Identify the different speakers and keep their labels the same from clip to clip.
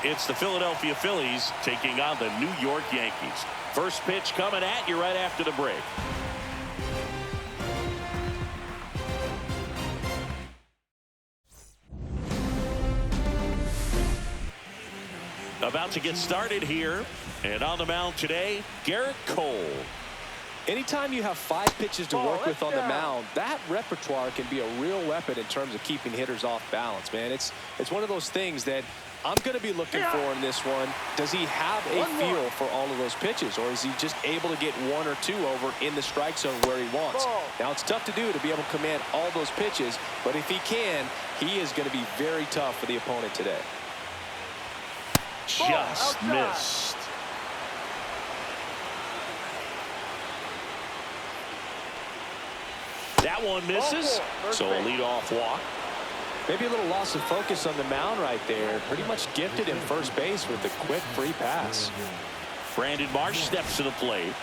Speaker 1: It's the Philadelphia Phillies taking on the New York Yankees. First pitch coming at you right after the break. About to get started here, and on the mound today, Garrett Cole.
Speaker 2: Anytime you have 5 pitches to work with on the mound, that repertoire can be a real weapon in terms of keeping hitters off balance, man. It's one of those things that I'm going to be looking for in this one. Does he have a feel for all of those pitches, or is he just able to get 1 or 2 over in the strike zone where he wants? Now, it's tough to do to be able to command all those pitches, but if he can, he is going to be very tough for the opponent today.
Speaker 1: Just missed. That one misses, so a leadoff walk.
Speaker 2: Maybe a little loss of focus on the mound right there. Pretty much gifted in first base with a quick free pass.
Speaker 1: Brandon Marsh steps to the plate.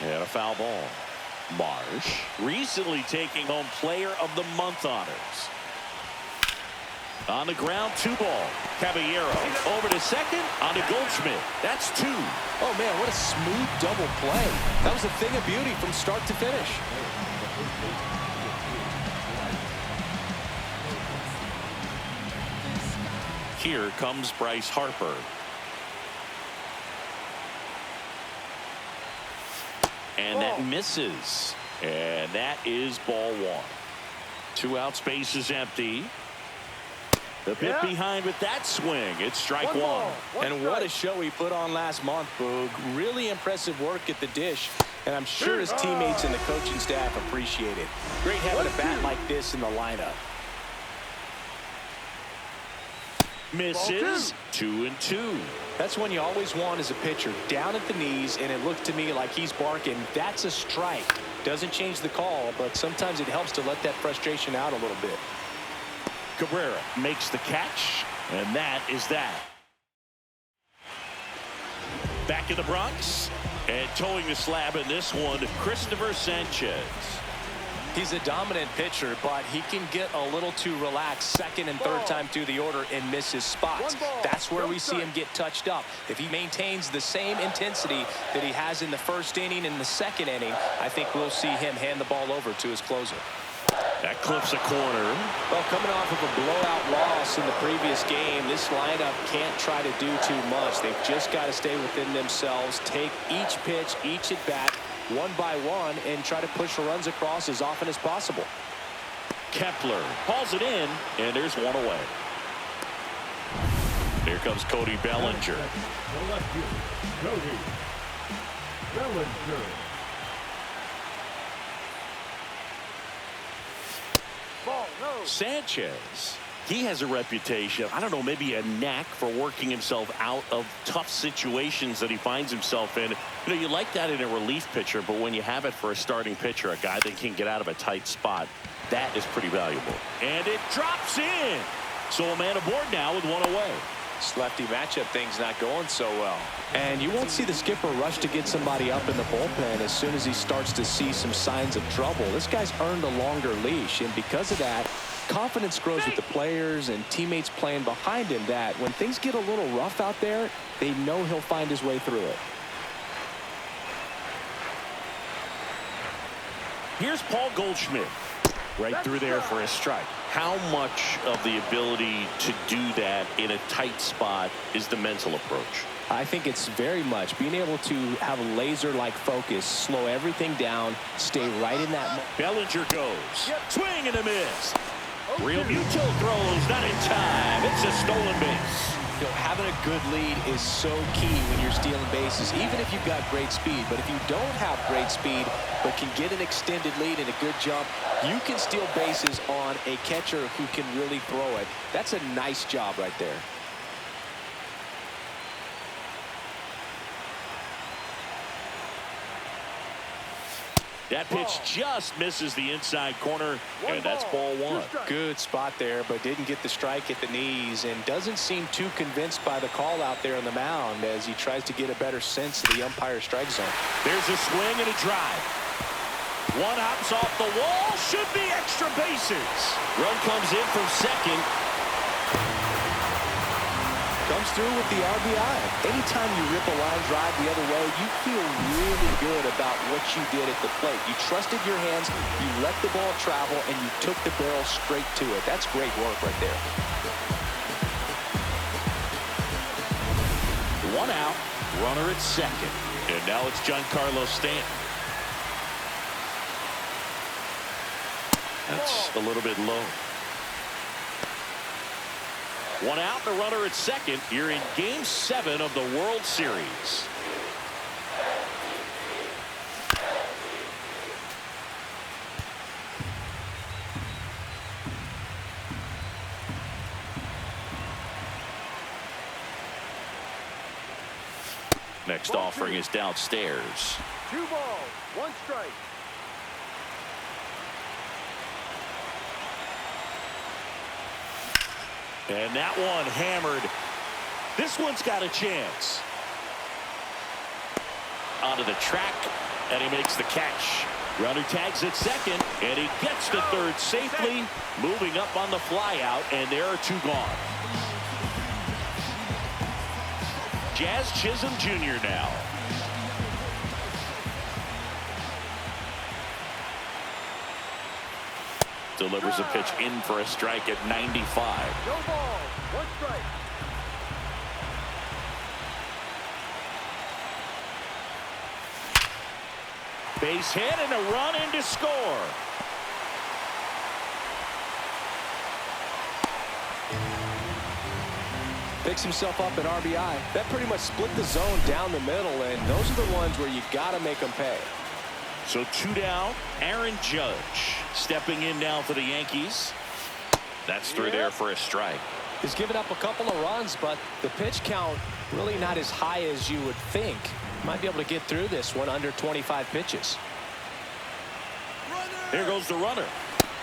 Speaker 1: And a foul ball. Marsh recently taking home Player of the Month honors. On the ground, 2 ball. Caballero over to second, on to Goldschmidt. That's 2.
Speaker 2: Oh, man, what a smooth double play. That was a thing of beauty from start to finish.
Speaker 1: Here comes Bryce Harper. And that misses. And that is ball 1. 2 out, space is empty. The bit behind with that swing. It's strike 1.
Speaker 2: And what a show he put on last month, Boog. Really impressive work at the dish. And I'm sure his teammates and the coaching staff appreciate it. Great having a bat like this in the lineup.
Speaker 1: Misses. 2 and 2.
Speaker 2: That's one you always want as a pitcher. Down at the knees, and it looked to me like he's barking. That's a strike. Doesn't change the call, but sometimes it helps to let that frustration out a little bit.
Speaker 1: Cabrera makes the catch, and that is that. Back in the Bronx, and towing the slab in this one, Christopher Sanchez.
Speaker 2: He's a dominant pitcher, but he can get a little too relaxed second and third time through the order and miss his spots. That's where we see him get touched up. If he maintains the same intensity that he has in the first inning and the second inning, I think we'll see him hand the ball over to his closer.
Speaker 1: That clips a corner.
Speaker 2: Well, coming off of a blowout loss in the previous game, this lineup can't try to do too much. They've just got to stay within themselves, take each pitch, each at bat, one by one, and try to push runs across as often as possible.
Speaker 1: Kepler hauls it in, and there's one away. Here comes Cody Bellinger. Cody Bellinger. Sanchez, he has a reputation, I don't know, maybe a knack for working himself out of tough situations that he finds himself in. You know, you like that in a relief pitcher, but when you have it for a starting pitcher, a guy that can get out of a tight spot, that is pretty valuable. And it drops in. So a man aboard now with 1 away.
Speaker 2: This lefty matchup thing's not going so well. And you won't see the skipper rush to get somebody up in the bullpen as soon as he starts to see some signs of trouble. This guy's earned a longer leash, and because of that, confidence grows with the players and teammates playing behind him, that when things get a little rough out there, they know he'll find his way through it.
Speaker 1: Here's Paul Goldschmidt. Right through there for a strike. How much of the ability to do that in a tight spot is the mental approach?
Speaker 2: I think it's very much being able to have a laser-like focus, slow everything down, stay right in that.
Speaker 1: Bellinger goes. Swing and a miss. Real Muto throws, not in time. It's a stolen base.
Speaker 2: You know, having a good lead is so key when you're stealing bases, even if you've got great speed. But if you don't have great speed but can get an extended lead and a good jump, you can steal bases on a catcher who can really throw it. That's a nice job right there.
Speaker 1: That pitch just misses the inside corner, and that's ball 1.
Speaker 2: Good spot there, but didn't get the strike at the knees, and doesn't seem too convinced by the call out there on the mound as he tries to get a better sense of the umpire strike zone.
Speaker 1: There's a swing and a drive. One hops off the wall. Should be extra bases. Run comes in from second.
Speaker 2: Comes through with the RBI. Anytime you rip a line drive the other way, you feel really good about what you did at the plate. You trusted your hands, you let the ball travel, and you took the barrel straight to it. That's great work right there.
Speaker 1: One out, runner at second. And now it's Giancarlo Stanton. That's a little bit low. One out, the runner at second here in Game 7 of the World Series. Next offering is downstairs.
Speaker 3: 2 balls, 1 strike.
Speaker 1: And that one hammered. This one's got a chance. Onto the track, and he makes the catch. Runner tags at second, and he gets to third safely, moving up on the flyout, and there are 2 gone. Jazz Chisholm Jr. now. Delivers a pitch in for a strike at 95.
Speaker 3: No ball, 1 strike.
Speaker 1: Base hit and a run in to score.
Speaker 2: Picks himself up an RBI. That pretty much split the zone down the middle, and those are the ones where you got to make them pay.
Speaker 1: So 2 down. Aaron Judge stepping in now for the Yankees. That's through there for a strike.
Speaker 2: He's given up a couple of runs, but the pitch count really not as high as you would think. Might be able to get through this one under 25 pitches.
Speaker 1: Here goes the runner.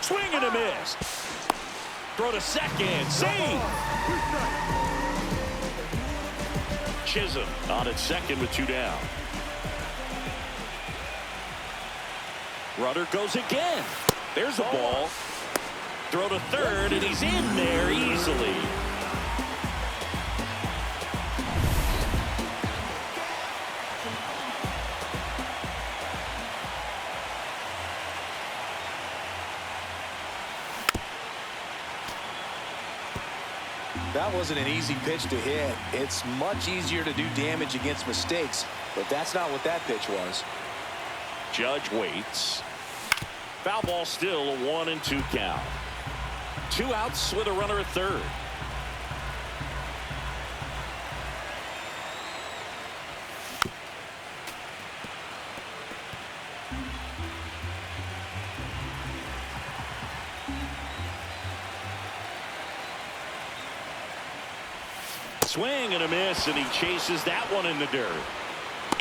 Speaker 1: Swing and a miss. Throw to second. Save. Chisholm on at second with 2 down. Runner goes again. There's a ball. Throw to third, and he's in there easily.
Speaker 2: That wasn't an easy pitch to hit. It's much easier to do damage against mistakes, but that's not what that pitch was.
Speaker 1: Judge waits. Foul ball still, a 1-2 count. 2 outs with a runner at third. Swing and a miss, and he chases that one in the dirt.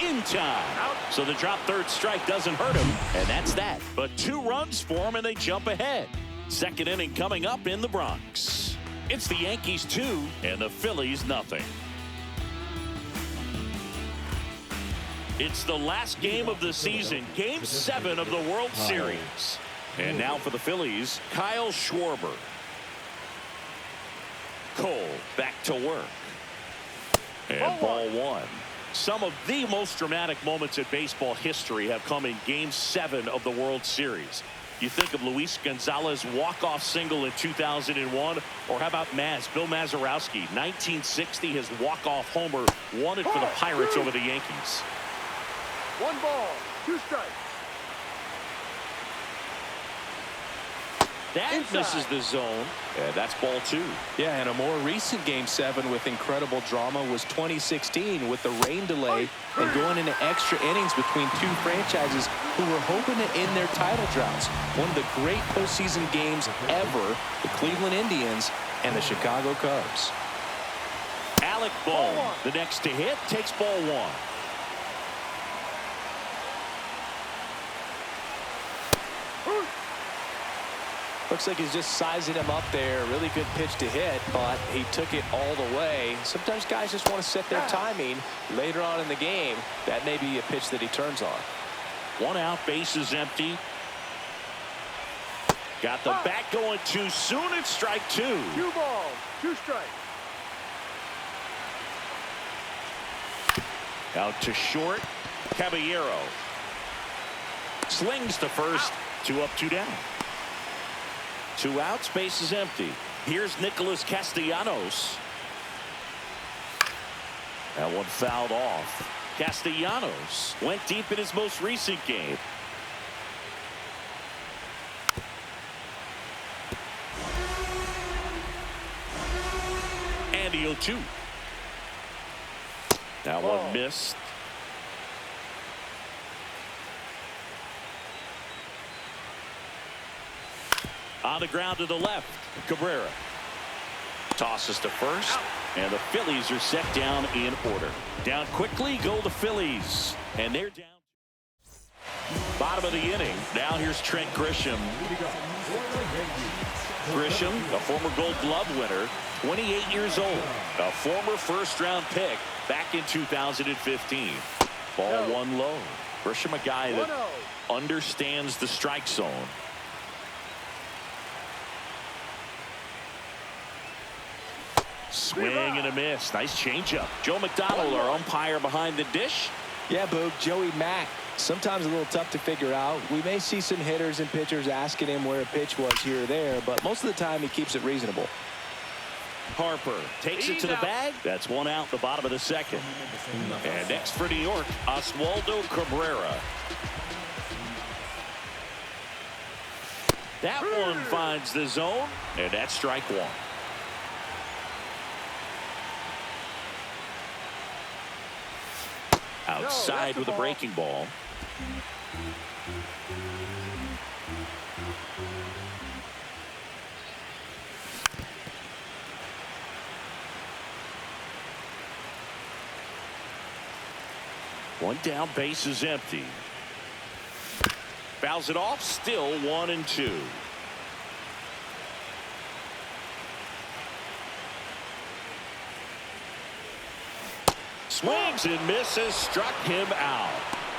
Speaker 1: In time. So the drop third strike doesn't hurt him, and that's that. But 2 runs for him, and they jump ahead. Second inning coming up in the Bronx. It's the Yankees 2 and the Phillies nothing. It's the last game of the season, Game 7 of the World Series. And now for the Phillies, Kyle Schwarber. Cole back to work. And ball 1. Some of the most dramatic moments in baseball history have come in Game 7 of the World Series. You think of Luis Gonzalez's walk-off single in 2001, or how about Bill Mazeroski, 1960, his walk-off homer won it for the Pirates over the Yankees.
Speaker 3: 1 ball, 2 strikes.
Speaker 1: That
Speaker 3: Inside.
Speaker 1: misses the zone, and that's ball 2.
Speaker 2: Yeah, and a more recent Game 7 with incredible drama was 2016 with the rain delay and going into extra innings between 2 franchises who were hoping to end their title droughts. One of the great postseason games ever, the Cleveland Indians and the Chicago Cubs.
Speaker 1: Alec Bohm, the next to hit, takes ball 1.
Speaker 2: Looks like he's just sizing him up there. Really good pitch to hit, but he took it all the way. Sometimes guys just want to set their timing later on in the game. That may be a pitch that he turns on.
Speaker 1: 1 out, bases empty. Got the bat going too soon. It's strike two.
Speaker 3: 2 balls, 2 strikes.
Speaker 1: Out to short. Caballero slings to first. 2 up, 2 down. 2 outs, base is empty. Here's Nicholas Castellanos. That one fouled off. Castellanos went deep in his most recent game. And the 0-2. That one missed. On the ground to the left. Cabrera tosses to first, and the Phillies are set down in order. Down quickly go the Phillies, and they're down. Bottom of the inning. Now here's Trent Grisham. Grisham, a former Gold Glove winner, 28 years old, a former first-round pick back in 2015. Ball 1 low. Grisham, a guy that understands the strike zone. Swing and a miss. Nice changeup. Joe McDonald, our umpire behind the dish.
Speaker 2: Yeah, Boog, Joey Mack. Sometimes a little tough to figure out. We may see some hitters and pitchers asking him where a pitch was here or there, but most of the time he keeps it reasonable.
Speaker 1: Harper takes it to the bag. That's 1 out, the bottom of the second. And next for New York, Oswaldo Cabrera. That one finds the zone, and that's strike 1. Outside with a breaking ball. One down, base is empty. Fouls it off, still 1-2. Swings and misses, struck him out.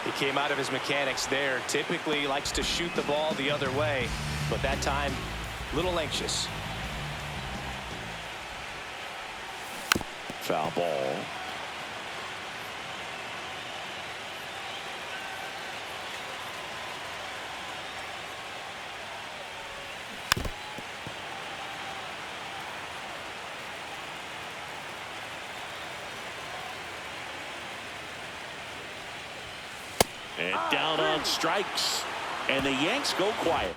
Speaker 2: He came out of his mechanics there. Typically likes to shoot the ball the other way, but that time a little anxious.
Speaker 1: Foul ball. And down on strikes. And the Yanks go quietly.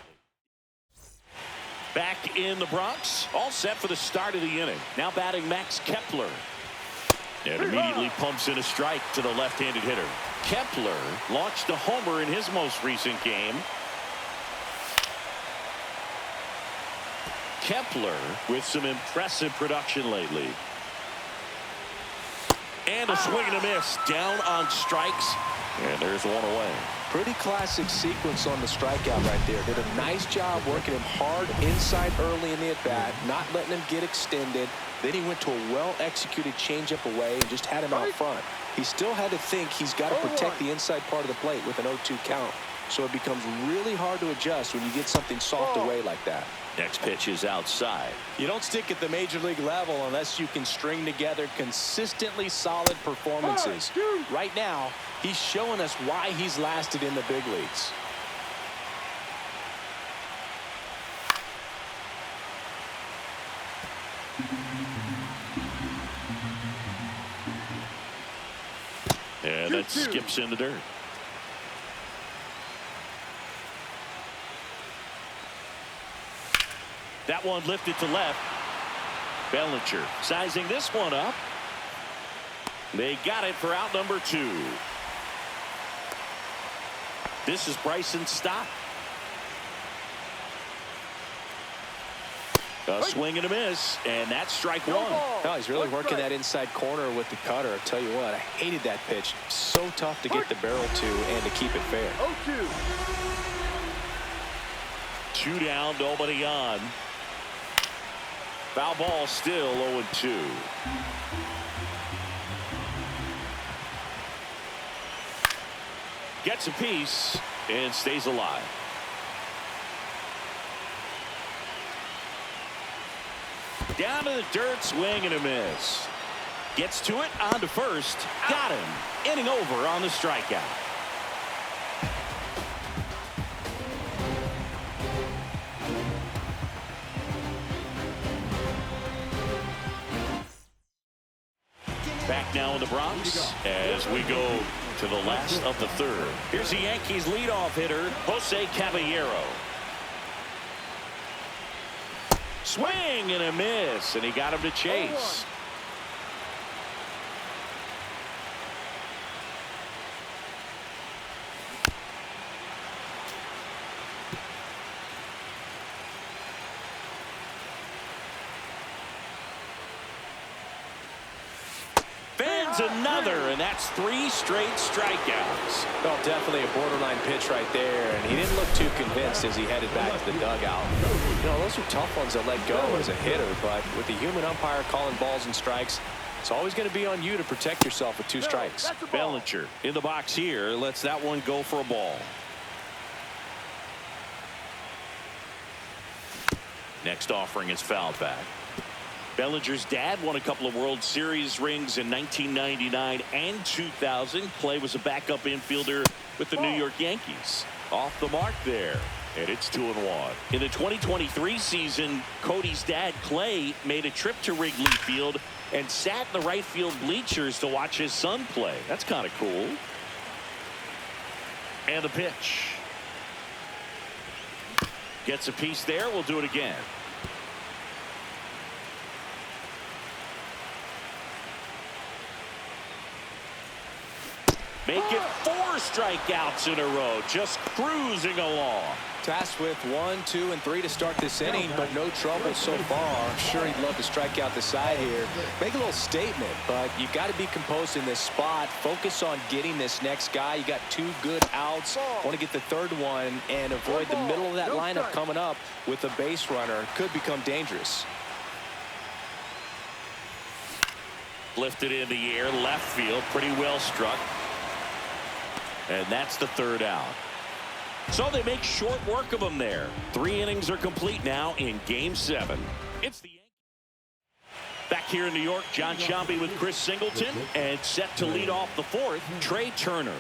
Speaker 1: Back in the Bronx. All set for the start of the inning. Now batting Max Kepler. And immediately pumps in a strike to the left-handed hitter. Kepler launched a homer in his most recent game. Kepler with some impressive production lately. And a swing and a miss. Down on strikes. And there's one away.
Speaker 2: Pretty classic sequence on the strikeout right there. Did a nice job working him hard inside early in the at-bat, not letting him get extended. Then he went to a well-executed changeup away and just had him out front. He still had to think he's got to protect the inside part of the plate with an 0-2 count. So it becomes really hard to adjust when you get something soft away like that.
Speaker 1: Next pitch is outside.
Speaker 2: You don't stick at the major league level unless you can string together consistently solid performances. Right now, he's showing us why he's lasted in the big leagues.
Speaker 1: And that skips in the dirt. That one lifted to left. Bellinger sizing this one up. They got it for out number 2. This is Bryson Stott. A swing and a miss, and that's strike 1.
Speaker 2: Oh, he's really working that inside corner with the cutter. I'll tell you what, I hated that pitch. So tough to get the barrel to and to keep it fair.
Speaker 3: 0-2.
Speaker 1: 2 down, nobody on. Foul ball, still 0-2. Gets a piece and stays alive. Down to the dirt, swing and a miss. Gets to it, on to first. Got him. Inning over on the strikeout. Back now in the Bronx as we go to the last of the third. Here's the Yankees leadoff hitter, Jose Caballero. Swing and a miss, and he got him to chase. Another, and that's 3 straight strikeouts.
Speaker 2: Well, definitely a borderline pitch right there, and he didn't look too convinced as he headed back to the dugout. You know, those are tough ones to let go as a hitter, but with the human umpire calling balls and strikes, it's always going to be on you to protect yourself with 2 strikes.
Speaker 1: Bellinger in the box here lets that one go for a ball. Next offering is fouled back. Bellinger's dad won a couple of World Series rings in 1999 and 2000. Clay was a backup infielder with the New York Yankees. Off the mark there, and it's 2-1. In the 2023 season, Cody's dad, Clay, made a trip to Wrigley Field and sat in the right field bleachers to watch his son play. That's kind of cool. And the pitch. Gets a piece there. We'll do it again. Make it 4 strikeouts in a row, just cruising along.
Speaker 2: Tasked with 1, 2, and 3 to start this inning, but no trouble so far. I'm sure he'd love to strike out the side here. Make a little statement, but you've got to be composed in this spot. Focus on getting this next guy. You got 2 good outs. Want to get the 3rd one and avoid the middle of that lineup coming up with a base runner. Could become dangerous.
Speaker 1: Lifted in the air, left field, pretty well struck. And that's the 3rd out. So they make short work of him there. 3 innings are complete now in Game 7. It's the Yankees. Back here in New York, John Sciambi with Chris Singleton, and set to lead off the 4th, Trey Turner.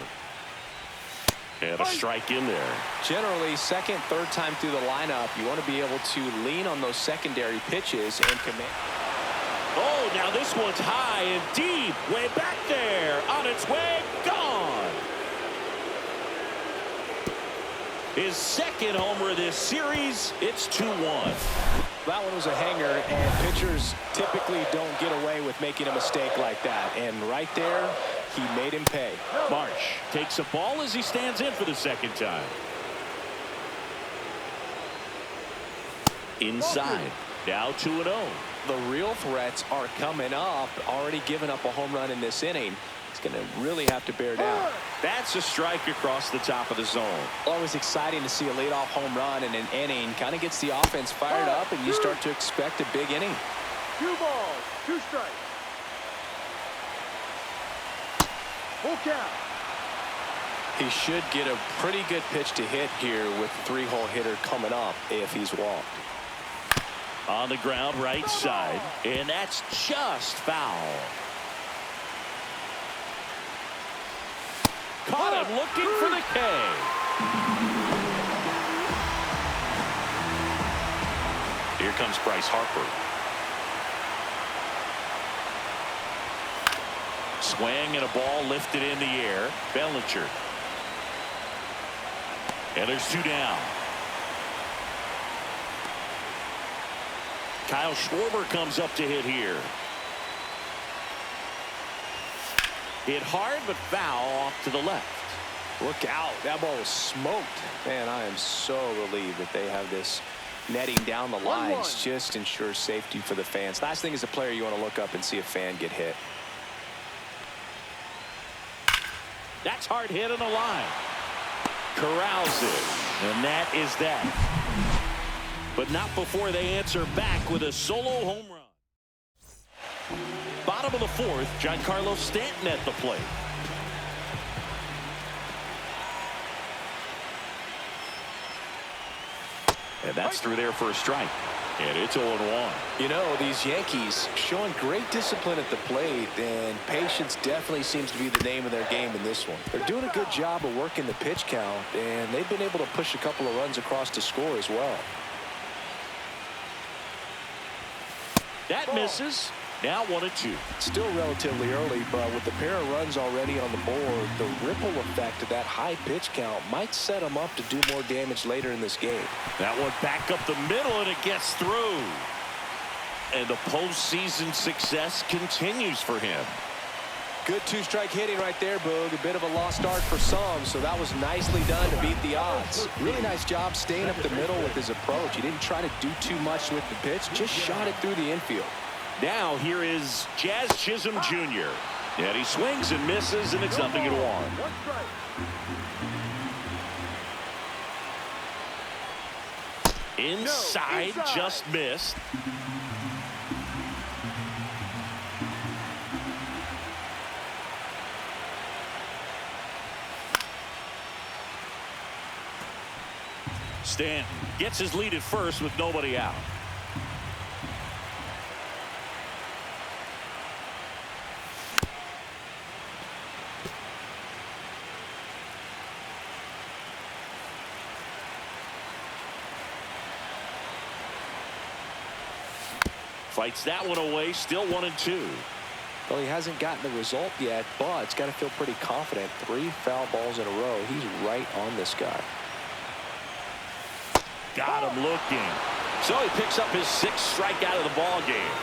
Speaker 1: And a strike in there.
Speaker 2: Generally, 2nd, 3rd time through the lineup, you want to be able to lean on those secondary pitches and command.
Speaker 1: Oh, now this one's high and deep, way back there, on its way, gone. His 2nd homer of this series. It's 2-1.
Speaker 2: That one was a hanger, and pitchers typically don't get away with making a mistake like that. And right there, he made him pay.
Speaker 1: Marsh takes a ball as he stands in for the 2nd time. Inside. Now 2-0.
Speaker 2: The real threats are coming up. Already given up a home run in this inning. He's going to really have to bear down.
Speaker 1: That's a strike across the top of the zone.
Speaker 2: Always exciting to see a leadoff home run in an inning. Kind of gets the offense fired up, and you start to expect a big inning.
Speaker 3: 2 balls, 2 strikes. Full count.
Speaker 2: He should get a pretty good pitch to hit here with the 3-hole hitter coming up if he's walked.
Speaker 1: On the ground, right side, and that's just foul. Caught him looking for the K. Here comes Bryce Harper. Swing and a ball lifted in the air. Bellinger. And there's 2 down. Kyle Schwarber comes up to hit here. Hit hard, but foul off to the left.
Speaker 2: Look out. That ball was smoked. Man, I am so relieved that they have this netting down the lines. Just ensures safety for the fans. Last thing as a player, you want to look up and see a fan get hit.
Speaker 1: That's hard hit on the line. Corrals it. And that is that. But not before they answer back with a solo home run. Bottom of the 4th, Giancarlo Stanton at the plate. And that's through there for a strike. And it's 0-1.
Speaker 2: You know, these Yankees showing great discipline at the plate, and patience definitely seems to be the name of their game in this one. They're doing a good job of working the pitch count, and they've been able to push a couple of runs across to score as well.
Speaker 1: That misses. Now 1-2.
Speaker 2: Still relatively early, but with the pair of runs already on the board, the ripple effect of that high pitch count might set them up to do more damage later in this game.
Speaker 1: That one back up the middle, and it gets through. And the postseason success continues for him.
Speaker 2: Good two-strike hitting right there, Boog. A bit of a lost start for some, so that was nicely done to beat the odds. Really nice job staying up the middle with his approach. He didn't try to do too much with the pitch, just shot it through the infield.
Speaker 1: Now here is Jazz Chisholm Jr. And he swings and misses, and it's 0-1. Inside, just missed. Stanton gets his lead at first with nobody out. Fights that one away, still 1-2.
Speaker 2: Well, he hasn't gotten the result yet, but it's got to feel pretty confident. 3 foul balls in a row. He's right on this guy.
Speaker 1: Got him looking. So he picks up his 6th strikeout of the ball game.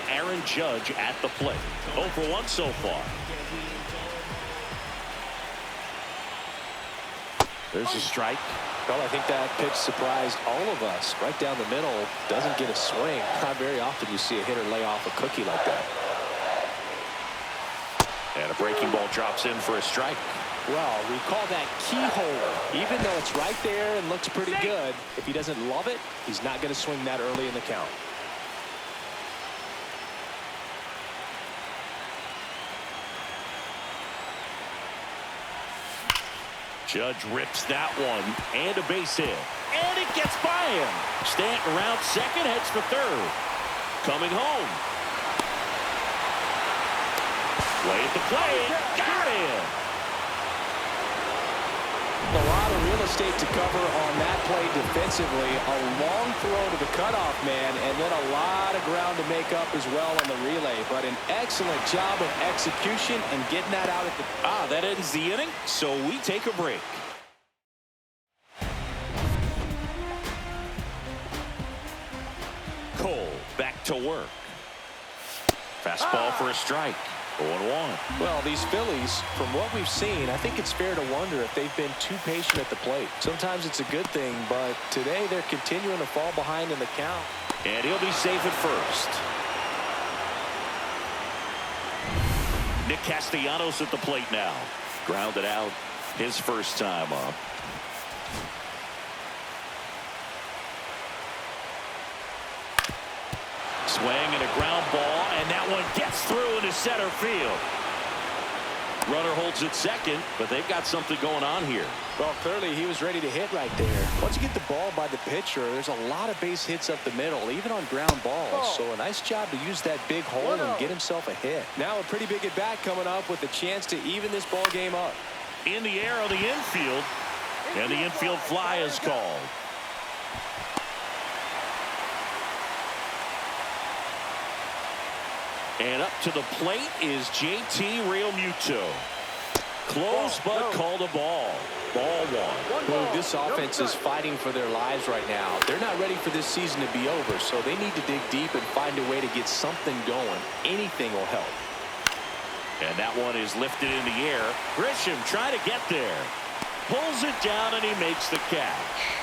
Speaker 1: Aaron Judge at the plate. 0 for 1 so far. There's a strike.
Speaker 2: Well, I think that pitch surprised all of us. Right down the middle, doesn't get a swing. Not very often you see a hitter lay off a cookie like that.
Speaker 1: And a breaking ball drops in for a strike.
Speaker 2: Well, we call that keyhole. Even though it's right there and looks pretty good, if he doesn't love it, he's not going to swing that early in the count.
Speaker 1: Judge rips that one, and a base hit. And it gets by him. Stanton around second, heads for third. Coming home. Way at the plate. Got him.
Speaker 2: A lot of real estate to cover on that play defensively. A long throw to the cutoff man, and then a lot of ground to make up as well on the relay. But an excellent job of execution and getting that out at the...
Speaker 1: That ends the inning, so we take a break. Cole back to work. Fastball for a strike. 0-1.
Speaker 2: Well, these Phillies, from what we've seen, I think it's fair to wonder if they've been too patient at the plate. Sometimes it's a good thing, but today they're continuing to fall behind in the count.
Speaker 1: And he'll be safe at first. Nick Castellanos at the plate now. Grounded out his first time up. Swing and a ground ball, and that one gets through into center field. Runner holds at second, but they've got something going on here.
Speaker 2: Well, clearly he was ready to hit right there. Once you get the ball by the pitcher, there's a lot of base hits up the middle, even on ground balls. So a nice job to use that big hole and get himself a hit. Now a pretty big at bat coming up with a chance to even this ball game up.
Speaker 1: In the air on the infield, and the infield fly is called. And up to the plate is JT Realmuto. Close but called a ball. Ball one.
Speaker 2: Well, this offense is fighting for their lives right now. They're not ready for this season to be over, so they need to dig deep and find a way to get something going. Anything will help.
Speaker 1: And that one is lifted in the air. Grisham trying to get there. Pulls it down and he makes the catch.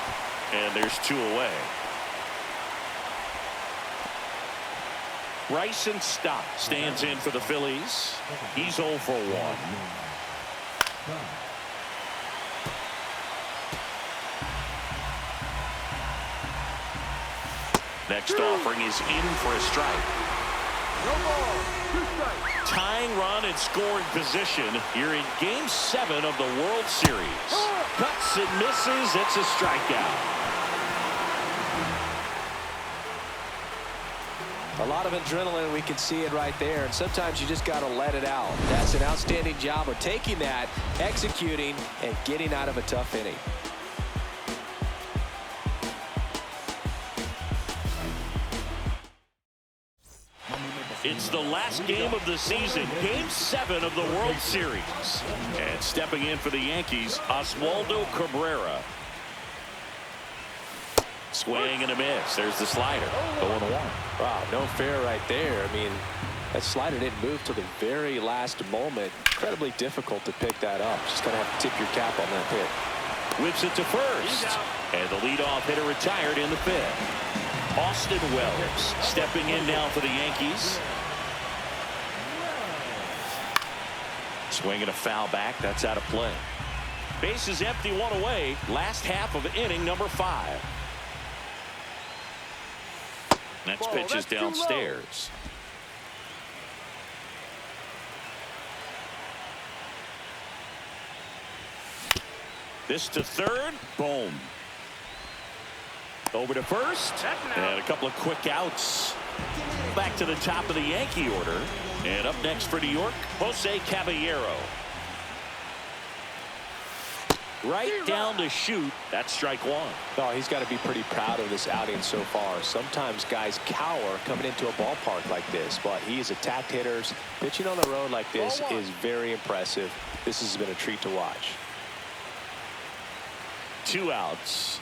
Speaker 1: And there's 2 away. Bryson Stott stands in for the Phillies. He's 0 for 1. Next offering is in for a strike.
Speaker 3: No ball, 2 strikes.
Speaker 1: Tying run in scoring position here in Game 7 of the World Series. Cuts and misses. It's a strikeout.
Speaker 2: A lot of adrenaline, we can see it right there, and sometimes you just got to let it out. That's an outstanding job of taking that, executing, and getting out of a tough inning.
Speaker 1: It's the last game of the season, Game 7 of the World Series. And stepping in for the Yankees, Oswaldo Cabrera. Swing and a miss. There's the slider. 0-1.
Speaker 2: Wow, no fair right there. I mean, that slider didn't move till the very last moment. Incredibly difficult to pick that up. Just going to have to tip your cap on that hit.
Speaker 1: Whips it to first. And the leadoff hitter retired in the 5th. Austin Wells stepping in now for the Yankees. Swinging a foul back. That's out of play. Base is empty, 1 away. Last half of inning number 5. Next pitch is downstairs. This to third. Boom. Over to first. And a couple of quick outs. Back to the top of the Yankee order. And up next for New York, Jose Caballero. Right down to shoot. That's strike 1.
Speaker 2: Oh, he's got to be pretty proud of this outing so far. Sometimes guys cower coming into a ballpark like this, but he's attacked hitters. Pitching on the road like this is very impressive. This has been a treat to watch.
Speaker 1: 2 outs.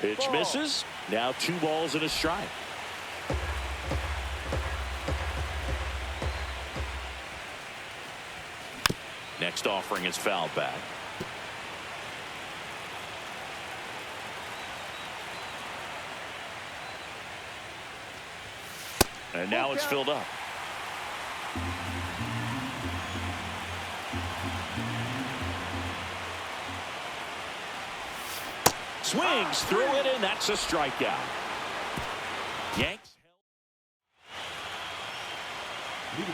Speaker 1: Pitch misses. Now 2 balls and a strike. Next offering is fouled back. And now it's filled up. Swings through it, and that's a strikeout. Yanks.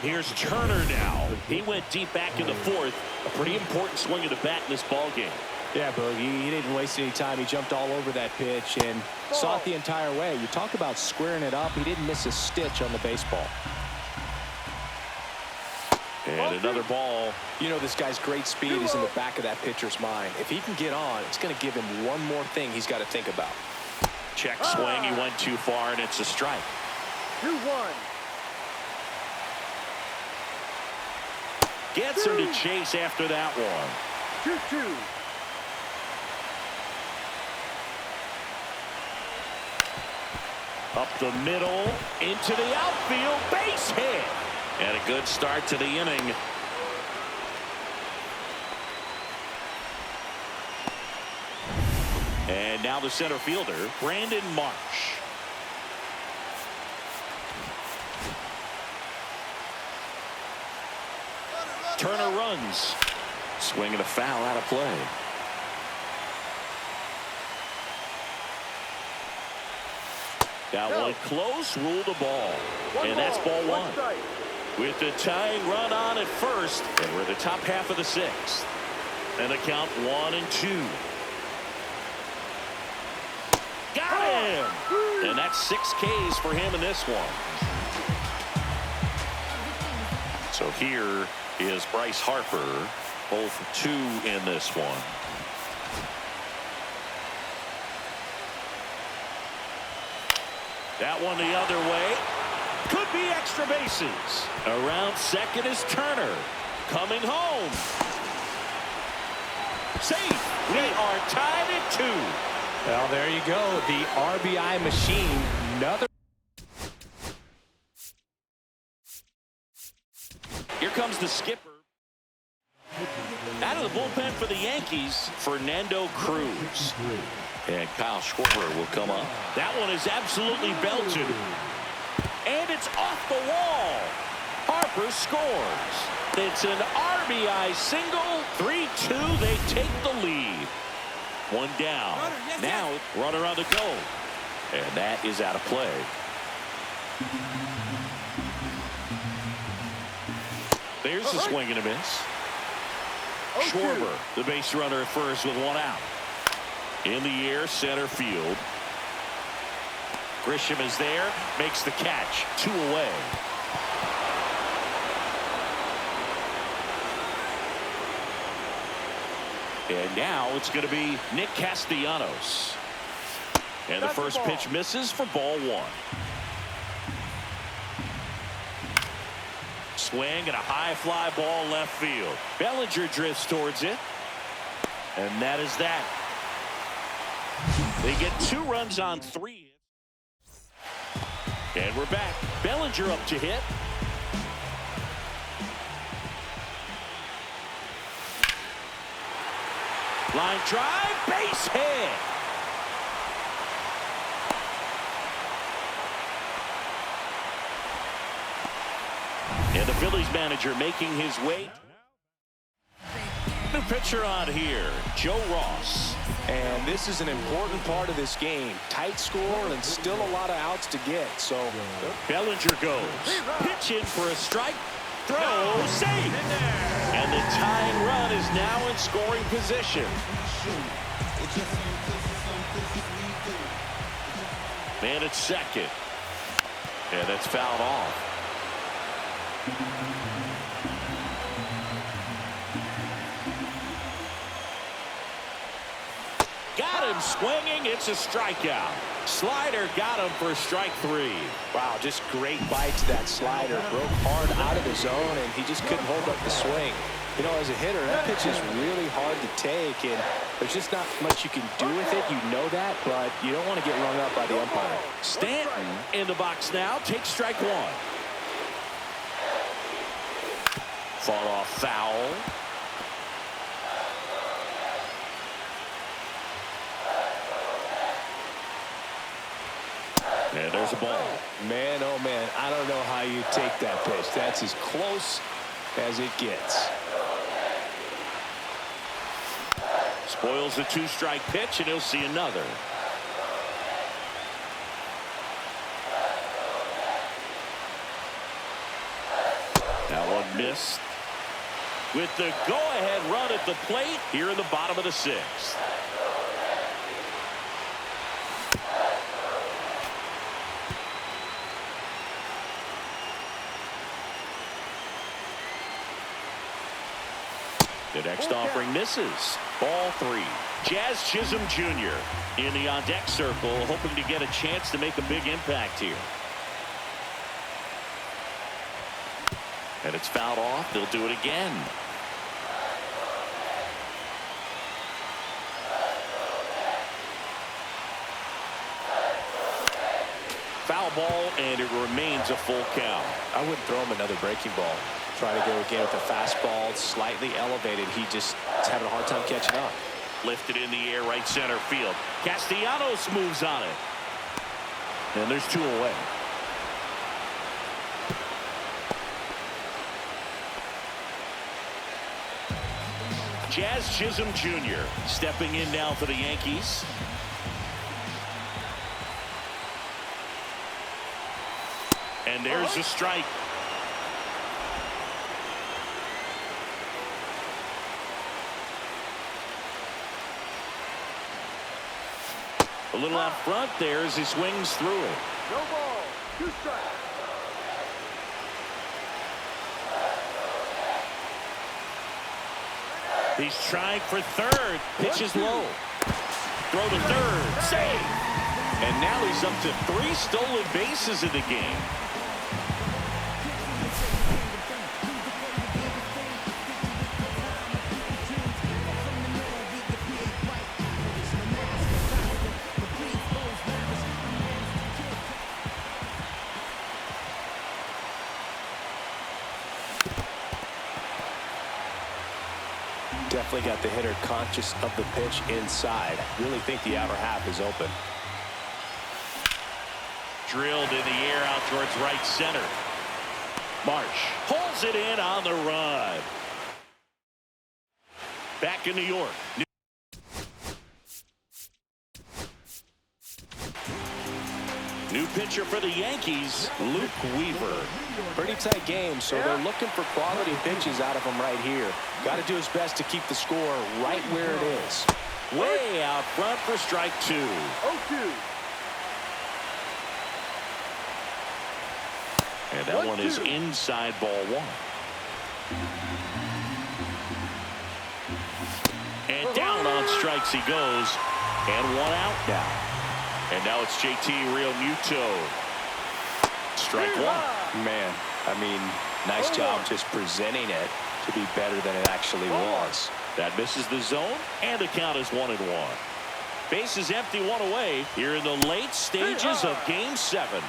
Speaker 1: Here's Turner now. He went deep back in the 4th. A pretty important swing of the bat in this ball game.
Speaker 2: Yeah, Bogey, he didn't waste any time. He jumped all over that pitch and saw it the entire way. You talk about squaring it up. He didn't miss a stitch on the baseball.
Speaker 1: And another ball.
Speaker 2: You know, this guy's great speed is in the back of that pitcher's mind. If he can get on, it's going to give him one more thing he's got to think about.
Speaker 1: Check swing. He went too far, and it's a strike.
Speaker 3: 2-1.
Speaker 1: Gets him to chase after that one.
Speaker 3: 2-2.
Speaker 1: Up the middle, into the outfield, base hit. And a good start to the inning. And now the center fielder, Brandon Marsh. Turner runs. Swinging a foul out of play. That one close, ruled the ball. And that's ball 1. With the tying run on at first, and we're the top half of the 6th. And the count 1-2. Got him! And that's 6 Ks for him in this one. So here is Bryce Harper, 0 for 2 in this one. That one the other way. Could be extra bases. Around second is Turner. Coming home. Safe. We are tied at 2.
Speaker 2: Well, there you go. The RBI machine. Another.
Speaker 1: Here comes the skipper. Out of the bullpen for the Yankees, Fernando Cruz. And Kyle Schwarber will come up. That one is absolutely belted. And it's off the wall. Harper scores. It's an RBI single. 3-2. They take the lead. One down. Now runner on the go. And that is out of play. There's the swing and a miss. Schwarber, the base runner at first with 1 out. In the air, center field. Grisham is there, makes the catch. 2 away. And now it's going to be Nick Castellanos. And the first pitch misses for ball 1. Swing and a high fly ball left field. Bellinger drifts towards it. And that is that. They get 2 runs on 3. And we're back. Bellinger up to hit. Line drive, base hit. And the Phillies manager making his way. New pitcher on here, Joe Ross.
Speaker 2: And this is an important part of this game. Tight score and still a lot of outs to get. So
Speaker 1: Bellinger goes. Pitch in for a strike. Throw, safe. And the tying run is now in scoring position. Man at second. And that's fouled off. Got him swinging. It's a strikeout. Slider got him for strike 3.
Speaker 2: Wow, just great bite to that slider. Broke hard out of the zone, and he just couldn't hold up the swing. You know, as a hitter, that pitch is really hard to take, and there's just not much you can do with it. You know that, but you don't want to get rung up by the umpire.
Speaker 1: Stanton in the box now. Takes strike 1. Fought off foul. And there's a ball.
Speaker 2: Man, oh man, I don't know how you take that pitch. That's as close as it gets.
Speaker 1: Spoils the 2-strike pitch, and he'll see another. That one missed. With the go-ahead run at the plate here in the bottom of the 6th. The next offering misses. Ball 3. Jazz Chisholm Jr. in the on-deck circle, hoping to get a chance to make a big impact here. And it's fouled off. They'll do it again. Foul ball, and it remains a full count.
Speaker 2: I wouldn't throw him another breaking ball. Try to go again with a fastball, slightly elevated. He just is having a hard time catching up.
Speaker 1: Lifted in the air, right center field. Castellanos moves on it. And there's 2 away. Jazz Chisholm Jr. stepping in now for the Yankees. And there's the strike. A little out front there as he swings through it.
Speaker 3: No ball. 2 strikes.
Speaker 1: He's trying for third. Pitch is low. Throw to third. Save. And now he's up to 3 stolen bases in the game.
Speaker 2: Definitely got the hitter conscious of the pitch inside. Really think the outer half is open.
Speaker 1: Drilled in the air out towards right center. Marsh pulls it in on the run. Back in New York. New pitcher for the Yankees, Luke Weaver.
Speaker 2: Pretty tight game, so they're looking for quality pitches out of him right here. Got to do his best to keep the score right where it is.
Speaker 1: Way out front for strike 2.
Speaker 3: 0-2.
Speaker 1: And that one is inside ball one. And down on strikes he goes. And one out now. And now it's JT Realmuto. Strike one.
Speaker 2: Man, I mean, nice job just presenting it to be better than it actually was.
Speaker 1: That misses the zone, and the count is 1-1. Base is empty, one away here in the late stages of Game 7.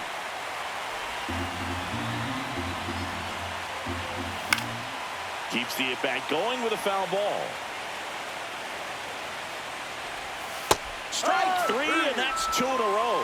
Speaker 1: Keeps the at-bat going with a foul ball. Strike three, and that's 2 in a row.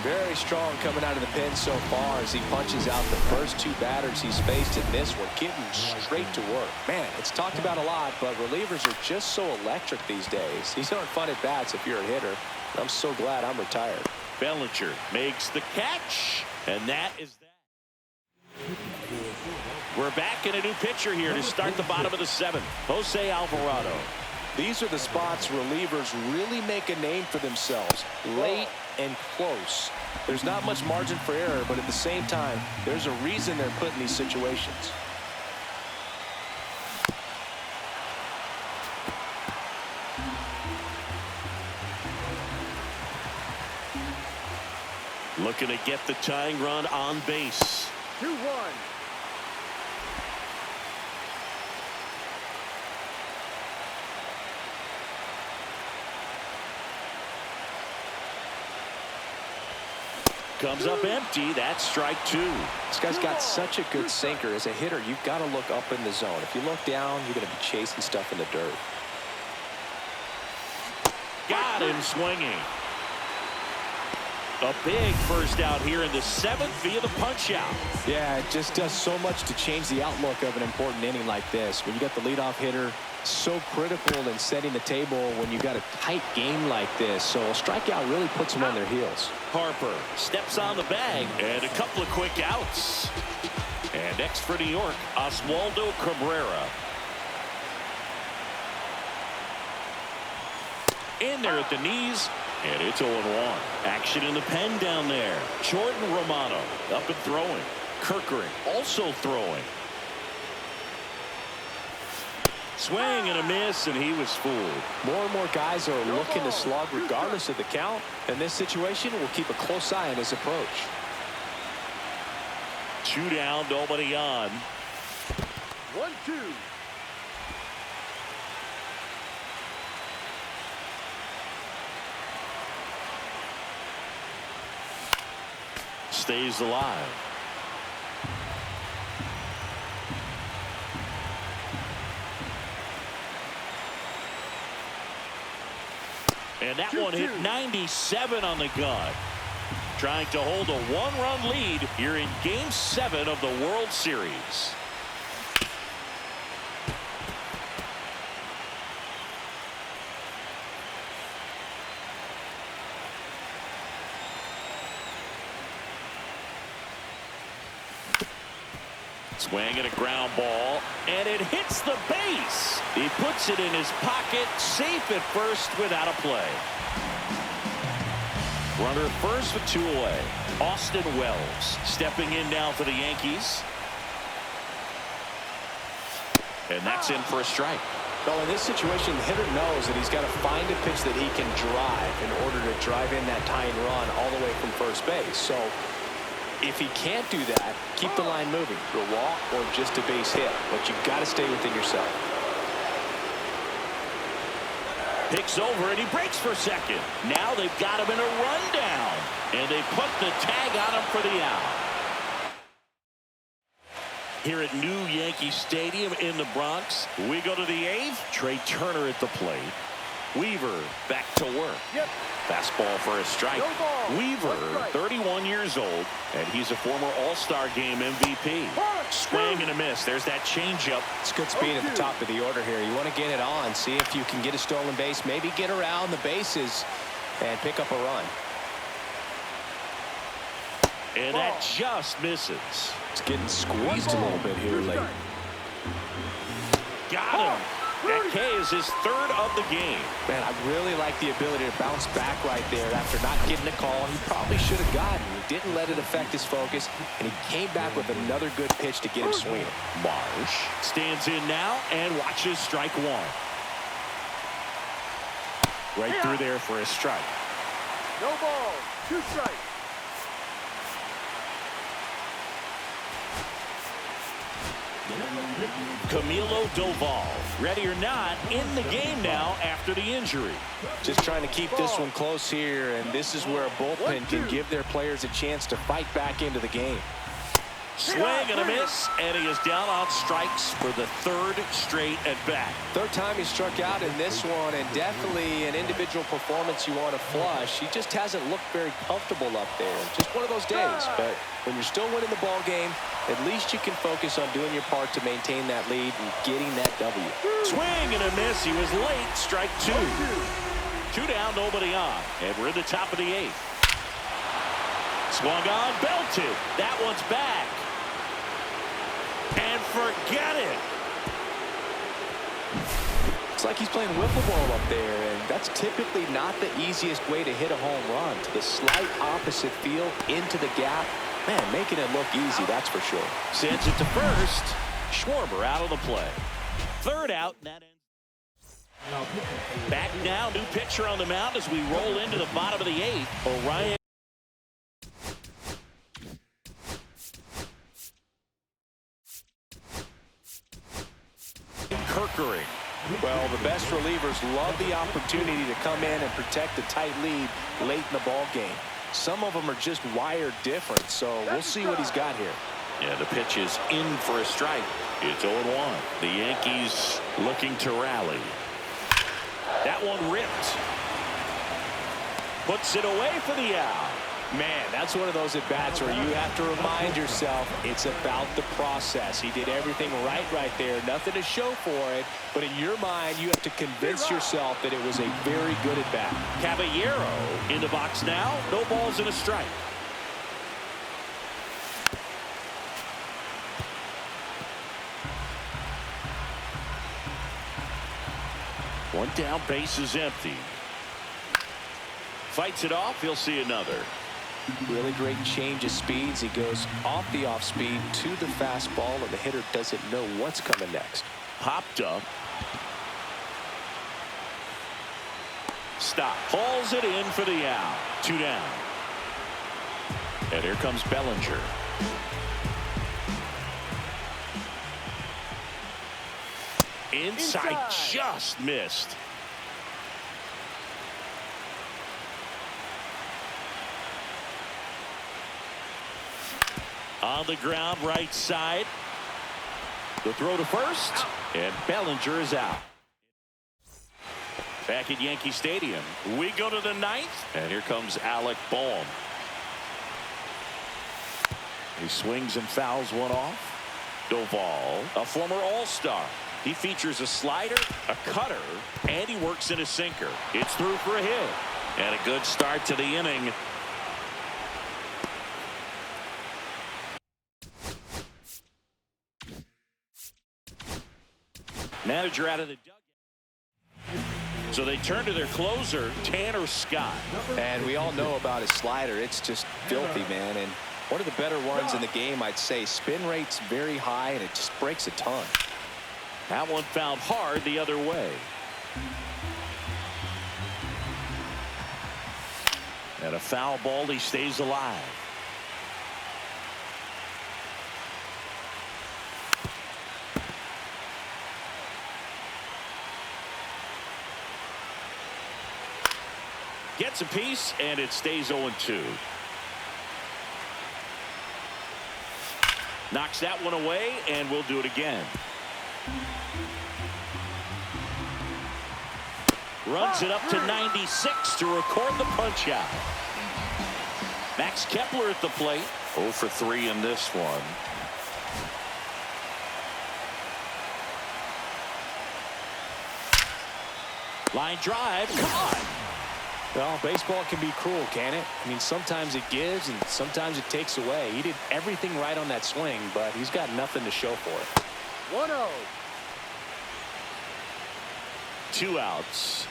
Speaker 2: Very strong coming out of the pen so far as he punches out the first 2 batters he's faced in this one, getting straight to work. Man, it's talked about a lot, but relievers are just so electric these days. These aren't fun at bats if you're a hitter. I'm so glad I'm retired.
Speaker 1: Bellinger makes the catch, and that is that. We're back in a new pitcher here to start the bottom of the 7th. Jose Alvarado.
Speaker 2: These are the spots relievers really make a name for themselves. Late and close. There's not much margin for error, but at the same time, there's a reason they're put in these situations.
Speaker 1: Looking to get the tying run on base.
Speaker 3: 2-1.
Speaker 1: Comes up empty. That's strike 2.
Speaker 2: This guy's got such a good sinker. As a hitter, you've got to look up in the zone. If you look down, you're going to be chasing stuff in the dirt.
Speaker 1: Got him swinging. A big first out here in the 7th via the punch out.
Speaker 2: Yeah, it just does so much to change the outlook of an important inning like this. When you got the leadoff hitter, so critical in setting the table when you got a tight game like this. So a strikeout really puts them on their heels.
Speaker 1: Harper steps on the bag, and a couple of quick outs. And next for New York, Oswaldo Cabrera. In there at the knees, and it's 0-1. Action in the pen down there. Jordan Romano up and throwing. Kirkering also throwing. Swing and a miss, and he was fooled.
Speaker 2: More and more guys are looking to slug regardless of the count. In this situation, we'll keep a close eye on his approach.
Speaker 1: 2 down, nobody on.
Speaker 3: 1-2.
Speaker 1: Stays alive. And that one hit 97 on the gun. Trying to hold a 1-run lead here in Game 7 of the World Series. Swing and a ground ball, and it hits the base. He puts it in his pocket, safe at first without a play. Runner first with 2 away. Austin Wells stepping in now for the Yankees. And that's in for a strike.
Speaker 2: Well, in this situation, the hitter knows that he's got to find a pitch that he can drive in order to drive in that tying run all the way from first base. So if he can't do that, keep the line moving through a walk or just a base hit. But you've got to stay within yourself.
Speaker 1: Picks over, and he breaks for second. Now they've got him in a rundown, and they put the tag on him for the out. Here at New Yankee Stadium in the Bronx, we go to the 8th. Trey Turner at the plate. Weaver back to work.
Speaker 3: Yep.
Speaker 1: Fastball for a strike.
Speaker 3: No ball.
Speaker 1: Weaver, 31 years old, and he's a former All-Star Game MVP. Swing and a miss. There's that changeup.
Speaker 2: It's good speed at the top of the order here. You want to get it on, see if you can get a stolen base, maybe get around the bases and pick up a run.
Speaker 1: And that just misses.
Speaker 2: It's getting squeezed a little bit here late.
Speaker 1: Got him. That K is his third of the game.
Speaker 2: Man, I really like the ability to bounce back right there after not getting a call he probably should have gotten. He didn't let it affect his focus, and he came back with another good pitch to get him swinging.
Speaker 1: Marsh stands in now and watches strike one. Right through there for a strike.
Speaker 3: No ball. 2 strikes.
Speaker 1: Camilo Doval, ready or not, in the game now after the injury.
Speaker 2: Just trying to keep this one close here, and this is where a bullpen can give their players a chance to fight back into the game.
Speaker 1: Swing and a miss, and he is down on strikes for the third straight at bat.
Speaker 2: Third time he struck out in this one, and definitely an individual performance you want to flush. He just hasn't looked very comfortable up there. Just one of those days. But when you're still winning the ball game, at least you can focus on doing your part to maintain that lead and getting that W.
Speaker 1: Swing and a miss. He was late. Strike two. 2 down, nobody on. And we're in the top of the 8th. Swung on, belted. That one's back. And forget it.
Speaker 2: It's like he's playing wiffle ball up there, and that's typically not the easiest way to hit a home run. To the slight opposite field, into the gap. Man, making it look easy, that's for sure.
Speaker 1: Sends it to first. Schwarber out of the play. Third out. And that ends. Back now, new pitcher on the mound as we roll into the bottom of the 8th. Orion. Kirkering.
Speaker 2: Well, the best relievers love the opportunity to come in and protect a tight lead late in the ball game. Some of them are just wired different, so we'll see what he's got here.
Speaker 1: Yeah, the pitch is in for a strike. It's 0-1. The Yankees looking to rally. That one ripped. Puts it away for the out.
Speaker 2: Man, that's one of those at-bats where you have to remind yourself it's about the process. He did everything right there. Nothing to show for it. But in your mind, you have to convince yourself that it was a very good at-bat.
Speaker 1: Caballero in the box now. No balls and a strike. One down, base is empty. Fights it off. He'll see another.
Speaker 2: Really great change of speeds. He goes off the off speed to the fastball, and the hitter doesn't know what's coming next.
Speaker 1: Popped up. Stop. Hauls it in for the out. 2 down. And here comes Bellinger. Inside, just missed. On the ground, right side. The throw to first, and Bellinger is out. Back at Yankee Stadium, we go to the 9th, and here comes Alec Bohm. He swings and fouls one off. Doval, a former All-Star. He features a slider, a cutter, and he works in a sinker. It's through for a hit. And a good start to the inning. Manager out of the dugout. So they turn to their closer, Tanner Scott.
Speaker 2: And we all know about his slider. It's just filthy, man. And one of the better ones in the game, I'd say. Spin rate's very high, and it just breaks a ton.
Speaker 1: That one fouled hard the other way. And a foul ball, he stays alive. Gets a piece, and it stays 0-2. Knocks that one away, and we'll do it again. Runs it up to 96 to record the punch out. Max Kepler at the plate. 0 for 3 in this one. Line drive, caught.
Speaker 2: Well, baseball can be cruel, can it? I mean, sometimes it gives and sometimes it takes away. He did everything right on that swing, but he's got nothing to show for it.
Speaker 3: 1-0.
Speaker 1: 2 outs.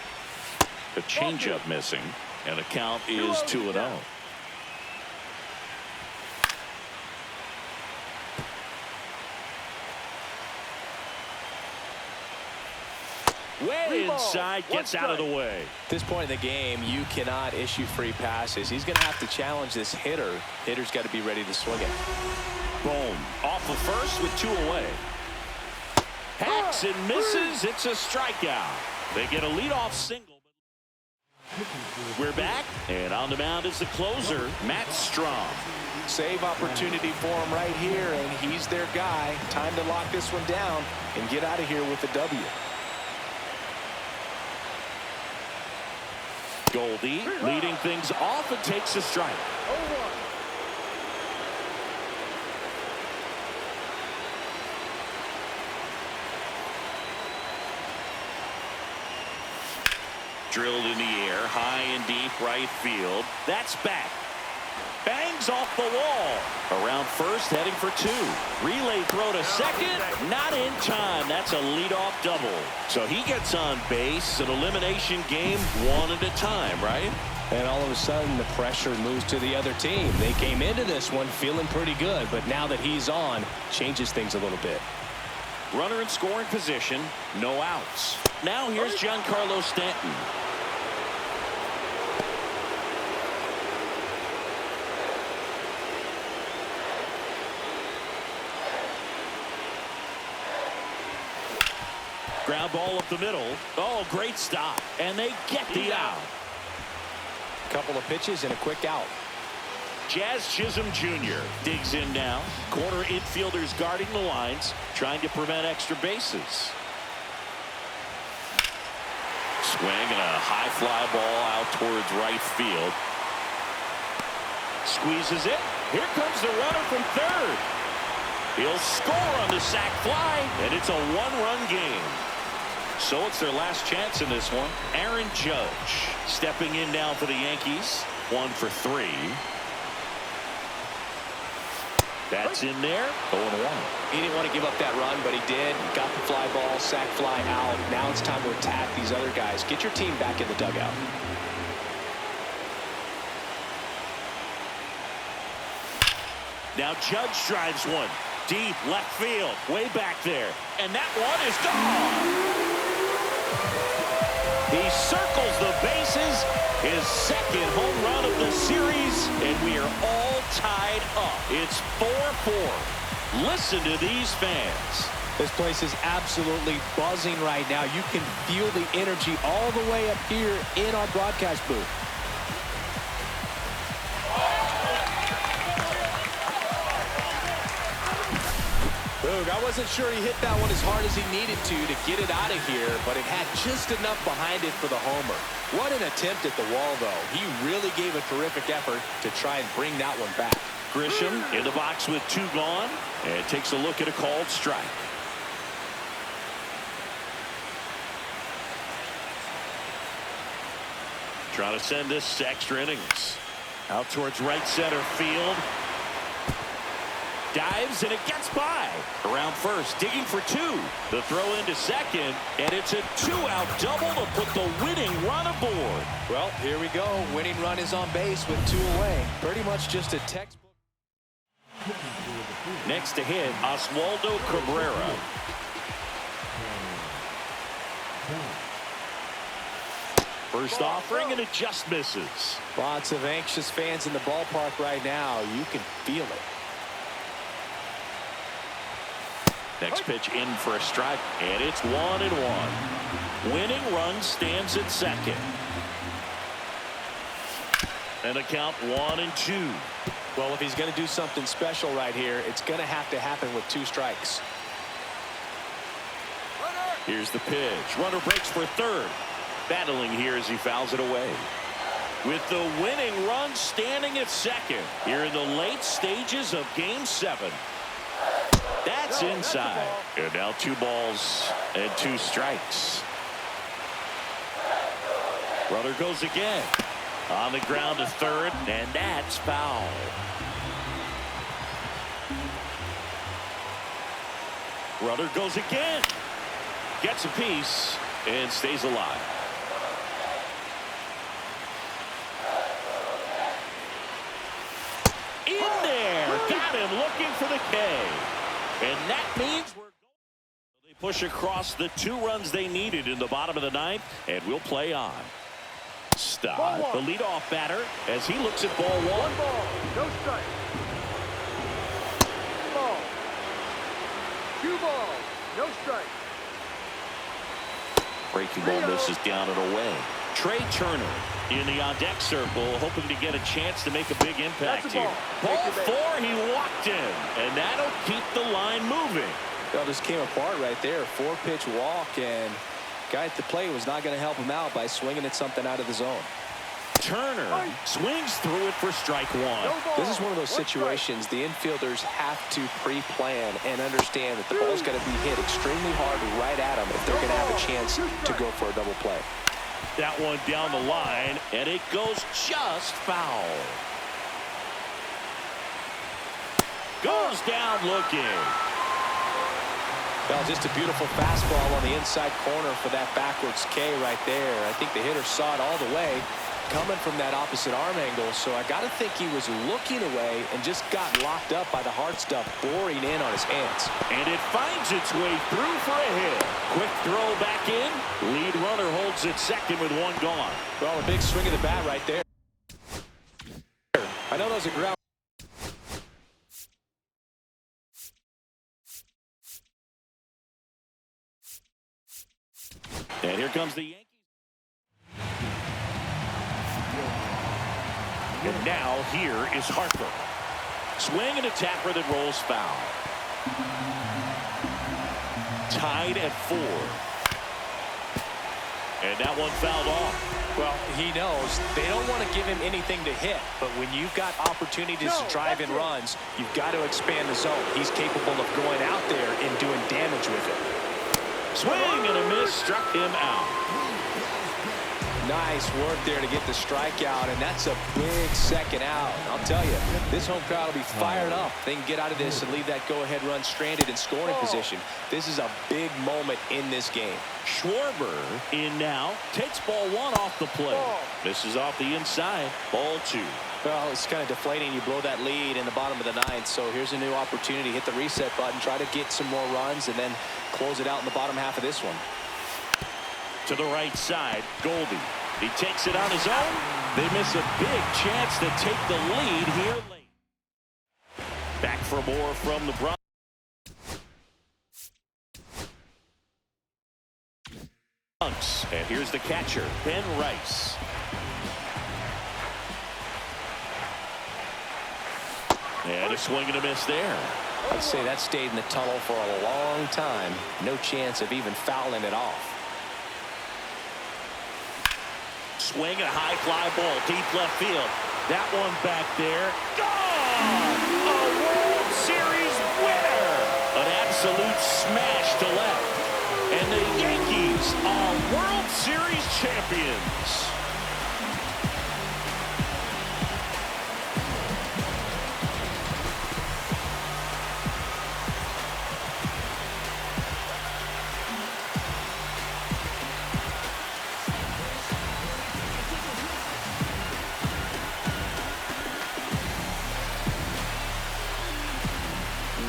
Speaker 1: The changeup missing, and the count is 2-0. Way inside, gets out of the way.
Speaker 2: At this point in the game, you cannot issue free passes. He's going to have to challenge this hitter. Hitter's got to be ready to swing it.
Speaker 1: Boom. Off the first with 2 away. Hacks and misses. It's a strikeout. They get a leadoff single. We're back, and on the mound is the closer, Matt Strom.
Speaker 2: Save opportunity for him right here, and he's their guy. Time to lock this one down and get out of here with a W.
Speaker 1: Goldie leading things off and takes a strike.
Speaker 3: 0-1.
Speaker 1: Drilled in the air, high and deep right field. That's back. Bangs off the wall. Around first, heading for 2. Relay throw to second. Not in time. That's a leadoff double. So he gets on base. An elimination game, 1 at a time, right?
Speaker 4: And all of a sudden, the pressure moves to the other team. They came into this one feeling pretty good, but now that he's on, changes things a little bit.
Speaker 1: Runner in scoring position, no outs. Now here's Giancarlo Stanton. Ground ball up the middle. Oh, great stop. And they get the out.
Speaker 2: Couple of pitches and a quick out.
Speaker 1: Jazz Chisholm Jr. digs in now. Corner infielders guarding the lines, trying to prevent extra bases. Swing and a high fly ball out towards right field. Squeezes it. Here comes the runner from third. He'll score on the sac fly, and it's a 1-run game. So it's their last chance in this one. Aaron Judge stepping in now for the Yankees. 1 for 3. That's in there. 0-1.
Speaker 2: He didn't want to give up that run, but he did. Got the fly ball, sac fly out. Now it's time to attack these other guys. Get your team back in the dugout.
Speaker 1: Now Judge drives one. Deep left field. Way back there. And that one is gone. He circles the bases. His second home run of the series. And we are all tied up. It's 4-4. Listen to these fans.
Speaker 4: This place is absolutely buzzing right now. You can feel the energy all the way up here in our broadcast booth.
Speaker 2: Boog, I wasn't sure he hit that one as hard as he needed to get it out of here, but it had just enough behind it for the homer. What an attempt at the wall, though. He really gave a terrific effort to try and bring that one back.
Speaker 1: Grisham in the box with 2 gone, and takes a look at a called strike. Trying to send this to extra innings. Out towards right center field. Dives, and it gets by. Around first, digging for 2. The throw into second, and it's a 2-out double to put the winning run aboard.
Speaker 2: Well, here we go. Winning run is on base with 2 away. Pretty much just a textbook.
Speaker 1: Next to hit, Oswaldo Cabrera. First offering, and it just misses.
Speaker 2: Lots of anxious fans in the ballpark right now. You can feel it.
Speaker 1: Next pitch in for a strike, and it's 1-1. Winning run stands at second. And a count 1-2.
Speaker 2: Well, if he's going to do something special right here, it's going to have to happen with 2 strikes.
Speaker 1: Here's the pitch. Runner breaks for third. Battling here as he fouls it away. With the winning run standing at second here in the late stages of Game 7. That's inside. And now 2 balls and 2 strikes. Runner goes again. On the ground to third, and that's foul. Runner goes again. Gets a piece. and stays alive. In there. Got him looking for the K. And that means we're going. They push across the 2 runs they needed in the bottom of the 9th, and we'll play on. Stott, the leadoff batter, as he looks at ball 1.
Speaker 3: 1 ball, no strike. Ball. 2 balls, no strike.
Speaker 1: Breaking ball misses down and away. Trey Turner in the on-deck circle, hoping to get a chance to make a big impact here. Ball 4, he walked in, and that'll keep the line moving.
Speaker 2: Well, just came apart right there. 4-pitch walk, and guy at the plate was not going to help him out by swinging at something out of the zone.
Speaker 1: Turner swings through it for strike 1.
Speaker 2: This is one of those situations the infielders have to pre-plan and understand that the ball's got to be hit extremely hard right at them if they're going to have a chance to go for a double play.
Speaker 1: That one down the line, and it goes just foul. Goes down looking.
Speaker 2: Well, just a beautiful fastball on the inside corner for that backwards K right there. I think the hitter saw it all the way coming from that opposite arm angle, so I got to think he was looking away and just got locked up by the hard stuff boring in on his hands.
Speaker 1: And it finds its way through for a hit. Quick throw back in. Lead runner holds at second with 1 gone.
Speaker 2: Well, a big swing of the bat right there. I know those are ground.
Speaker 1: And here comes the Yankees. And now here is Harper. Swing and a tapper that rolls foul. Tied at 4. And that one fouled off.
Speaker 2: Well, he knows they don't want to give him anything to hit, but when you've got opportunities to drive in runs, you've got to expand the zone. He's capable of going out there and doing damage with it.
Speaker 1: Swing and a miss, struck him out.
Speaker 2: Nice work there to get the strikeout, and that's a big second out. I'll tell you, this home crowd will be fired up. They can get out of this and leave that go-ahead run stranded in scoring position. This is a big moment in this game.
Speaker 1: Schwarber in now, takes ball 1 off the plate. Misses off the inside, ball 2.
Speaker 2: Well, it's kind of deflating. You blow that lead in the bottom of the 9th, so here's a new opportunity. Hit the reset button, try to get some more runs, and then close it out in the bottom half of this one.
Speaker 1: To the right side, Goldie. He takes it on his own. They miss a big chance to take the lead here late. Back for more from the Bronx. And here's the catcher, Ben Rice. And a swing and a miss there.
Speaker 2: I'd say that stayed in the tunnel for a long time. No chance of even fouling it off.
Speaker 1: Swing and a high fly ball deep left field. That one back there. Gone! A World Series winner! An absolute smash to left. And the Yankees are World Series champions.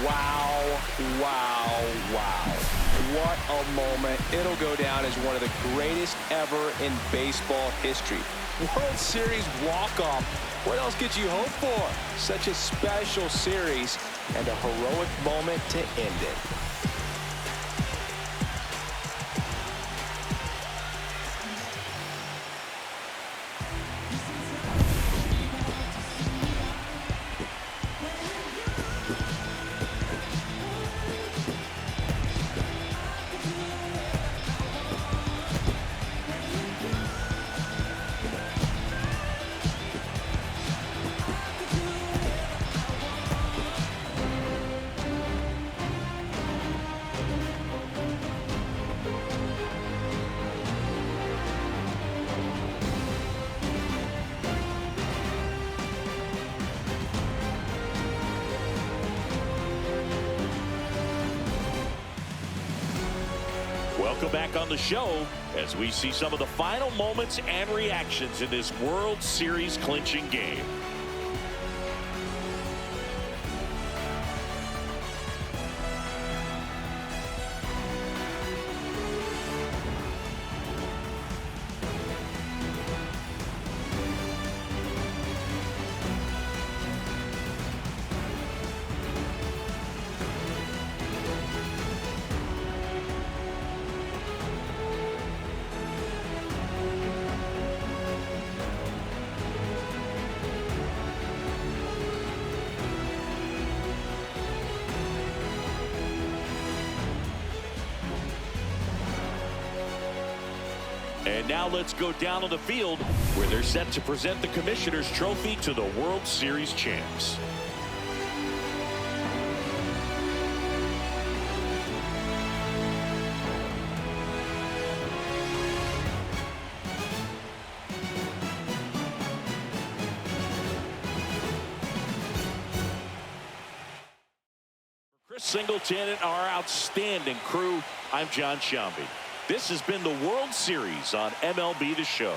Speaker 2: Wow, wow, wow. What a moment. It'll go down as one of the greatest ever in baseball history. World Series walk-off. What else could you hope for? Such a special series and a heroic moment to end it.
Speaker 1: Welcome back on the show as we see some of the final moments and reactions in this World Series clinching game. And now let's go down on the field where they're set to present the Commissioner's Trophy to the World Series champs. Chris Singleton and our outstanding crew, I'm John Shambi. This has been the World Series on MLB The Show.